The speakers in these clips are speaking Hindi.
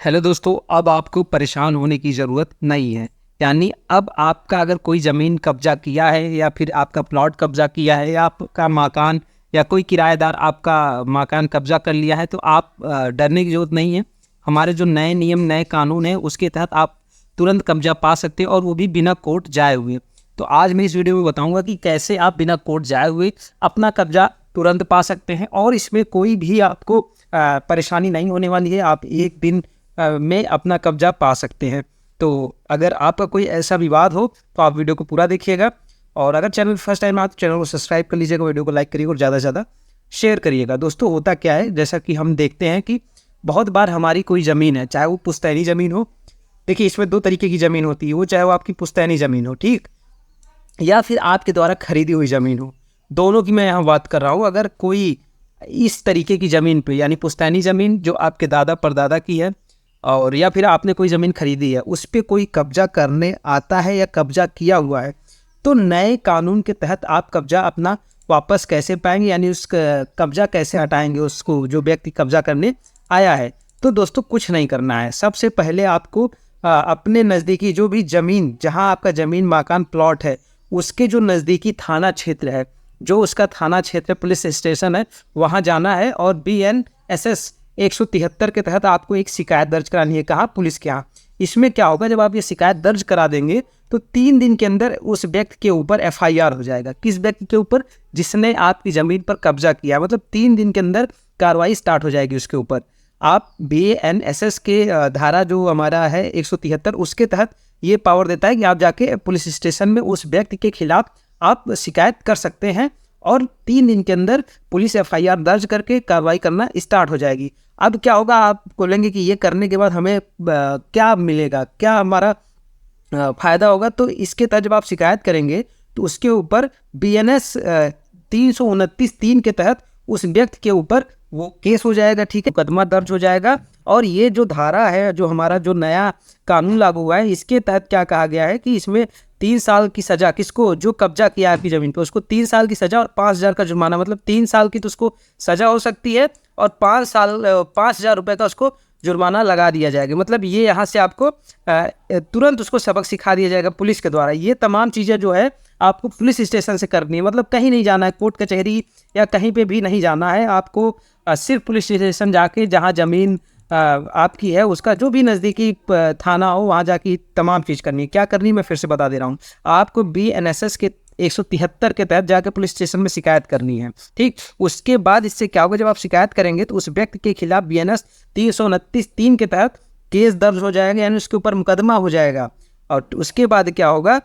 हेलो दोस्तों, अब आपको परेशान होने की ज़रूरत नहीं है। यानी अब आपका अगर कोई ज़मीन कब्जा किया है या फिर आपका प्लॉट कब्जा किया है या आपका मकान या कोई किराएदार आपका मकान कब्जा कर लिया है, तो आप डरने की ज़रूरत नहीं है। हमारे जो नए नियम, नए कानून हैं, उसके तहत आप तुरंत कब्जा पा सकते हैं और वो भी बिना कोर्ट जाए हुए। तो आज मैं इस वीडियो में बताऊंगा कि कैसे आप बिना कोर्ट जाए हुए अपना कब्जा तुरंत पा सकते हैं और इसमें कोई भी आपको परेशानी नहीं होने वाली है। आप एक दिन में अपना कब्जा पा सकते हैं। तो अगर आपका कोई ऐसा विवाद हो तो आप वीडियो को पूरा देखिएगा और अगर चैनल फर्स्ट टाइम आए तो चैनल को सब्सक्राइब कर लीजिएगा, वीडियो को लाइक करिएगा और ज़्यादा से ज़्यादा शेयर करिएगा। दोस्तों, होता क्या है, जैसा कि हम देखते हैं कि बहुत बार हमारी कोई ज़मीन है, चाहे वो पुश्तैनी ज़मीन हो। देखिए, इसमें दो तरीके की ज़मीन होती है, वो चाहे वो आपकी पुश्तैनी ज़मीन हो, ठीक, या फिर आपके द्वारा खरीदी हुई ज़मीन हो। दोनों की मैं यहाँ बात कर रहा हूँ। अगर कोई इस तरीके की ज़मीन पे, यानी पुश्तैनी ज़मीन जो आपके दादा परदादा की है, और या फिर आपने कोई ज़मीन खरीदी है, उस पे कोई कब्जा करने आता है या कब्जा किया हुआ है, तो नए कानून के तहत आप कब्जा अपना वापस कैसे पाएंगे, यानी उस कब्जा कैसे हटाएंगे उसको, जो व्यक्ति कब्जा करने आया है। तो दोस्तों, कुछ नहीं करना है। सबसे पहले आपको अपने नज़दीकी जो भी ज़मीन, जहां आपका ज़मीन, मकान, प्लॉट है, उसके जो नज़दीकी थाना क्षेत्र है, जो उसका थाना क्षेत्र पुलिस स्टेशन है, वहां जाना है और BNSS 173 के तहत आपको एक शिकायत दर्ज करानी है। कहाँ? पुलिस के यहाँ। इसमें क्या होगा, जब आप ये शिकायत दर्ज करा देंगे तो 3 दिन के अंदर उस व्यक्ति के ऊपर FIR हो जाएगा। किस व्यक्ति के ऊपर? जिसने आपकी ज़मीन पर कब्जा किया। मतलब 3 दिन के अंदर कार्रवाई स्टार्ट हो जाएगी उसके ऊपर। आप BNSS के धारा जो हमारा है 173, उसके तहत ये पावर देता है कि आप जाके पुलिस स्टेशन में उस व्यक्ति के खिलाफ आप शिकायत कर सकते हैं और 3 दिन के अंदर पुलिस FIR दर्ज करके कार्रवाई करना स्टार्ट हो जाएगी। अब क्या होगा, आप बोलेंगे कि ये करने के बाद हमें क्या मिलेगा, क्या हमारा फ़ायदा होगा। तो इसके तहत जब आप शिकायत करेंगे तो उसके ऊपर BNS 329(3) के तहत उस व्यक्ति के ऊपर वो केस हो जाएगा, ठीक है, मुकदमा दर्ज हो जाएगा। और ये जो धारा है, जो हमारा जो नया कानून लागू हुआ है, इसके तहत क्या कहा गया है कि इसमें 3 साल की सज़ा, किसको? जो कब्जा किया आपकी ज़मीन पे, उसको 3 साल की सज़ा और 5,000 का जुर्माना। मतलब 3 साल की तो उसको सज़ा हो सकती है और 5,000 रुपये का उसको जुर्माना लगा दिया जाएगा। मतलब ये यहाँ से आपको तुरंत उसको सबक सिखा दिया जाएगा पुलिस के द्वारा। ये तमाम चीज़ें जो है आपको पुलिस स्टेशन से करनी है। मतलब कहीं नहीं जाना है, कोर्ट कचहरी या कहीं पे भी नहीं जाना है आपको। सिर्फ पुलिस स्टेशन जाके, जहाँ ज़मीन आपकी है, उसका जो भी नज़दीकी थाना हो, वहाँ जाके तमाम चीज़ करनी है। क्या करनी है मैं फिर से बता दे रहा हूँ। आपको BNSS के 173 के तहत जाकर पुलिस स्टेशन में शिकायत करनी है, ठीक। उसके बाद इससे क्या होगा, जब आप शिकायत करेंगे तो उस व्यक्ति के खिलाफ BNS 329(3) के तहत केस दर्ज हो जाएगा, यानी उसके ऊपर मुकदमा हो जाएगा। और उसके बाद क्या होगा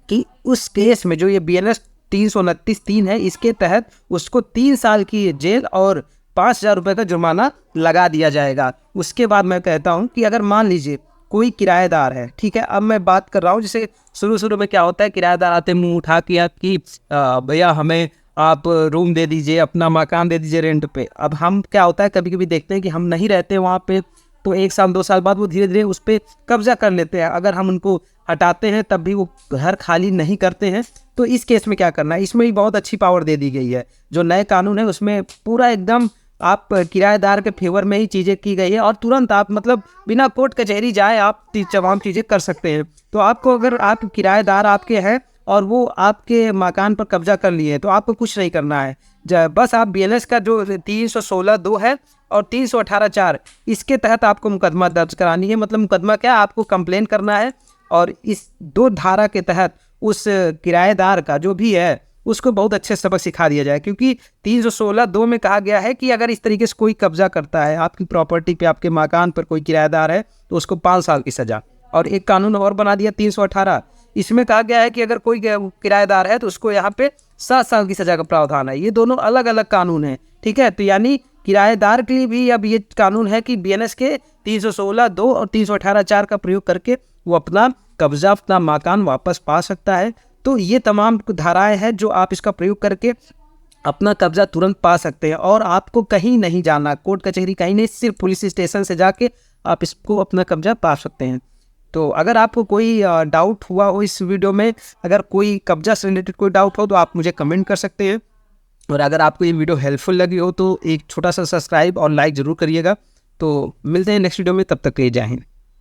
कि उस केस में जो ये BNS 329(3) है, इसके तहत उसको 3 साल की जेल और 5,000 रुपये का जुर्माना लगा दिया जाएगा। उसके बाद मैं कहता हूँ कि अगर मान लीजिए कोई किराएदार है, ठीक है, अब मैं बात कर रहा हूँ, जैसे शुरू में क्या होता है, किराएदार आते मुंह उठा के कि भैया हमें आप रूम दे दीजिए, अपना मकान दे दीजिए रेंट पे। अब हम क्या होता है, कभी कभी देखते हैं कि हम नहीं रहते वहाँ पे, तो 1 साल 2 साल बाद वो धीरे धीरे उस पर कब्जा कर लेते हैं। अगर हम उनको हटाते हैं तब भी वो घर खाली नहीं करते हैं। तो इस केस में क्या करना है, इसमें भी बहुत अच्छी पावर दे दी गई है। जो नए कानून है उसमें पूरा एकदम आप किराएदार के फेवर में ही चीज़ें की गई है और तुरंत आप, मतलब बिना कोर्ट कचहरी जाए आप तमाम चीज़ें कर सकते हैं। तो आपको, अगर आप किराएदार आपके हैं और वो आपके मकान पर कब्जा कर लिए हैं, तो आपको कुछ नहीं करना है। बस आप BNS का जो 316(2) है और 318(4), इसके तहत आपको मुकदमा दर्ज करानी है। मतलब मुकदमा क्या, आपको कंप्लेन करना है और इस 2 धारा के तहत उस किराएदार का जो भी है उसको बहुत अच्छे सबक सिखा दिया जाए। क्योंकि 316(2) में कहा गया है कि अगर इस तरीके से कोई कब्जा करता है आपकी प्रॉपर्टी पे, आपके मकान पर कोई किराएदार है, तो उसको 5 साल की सज़ा। और एक कानून और बना दिया 318, इसमें कहा गया है कि अगर कोई किराएदार है तो उसको यहाँ पे 7 साल की सज़ा का प्रावधान है। ये दोनों अलग अलग कानून हैं, ठीक है। तो यानी किराएदार के लिए भी अब ये कानून है कि BNS के 316(2) और 318(4) का प्रयोग करके वो अपना कब्जा, अपना मकान वापस पा सकता है। तो ये तमाम धाराएं हैं जो आप इसका प्रयोग करके अपना कब्जा तुरंत पा सकते हैं और आपको कहीं नहीं जाना, कोर्ट कचहरी कहीं नहीं, सिर्फ पुलिस स्टेशन से जाके आप इसको अपना कब्जा पा सकते हैं। तो अगर आपको कोई डाउट हुआ हो इस वीडियो में, अगर कोई कब्जा से रिलेटेड कोई डाउट हो, तो आप मुझे कमेंट कर सकते हैं। और अगर आपको ये वीडियो हेल्पफुल लगी हो तो एक छोटा सा सब्सक्राइब और लाइक ज़रूर करिएगा। तो मिलते हैं नेक्स्ट वीडियो में, तब तक के लिए जय हिंद।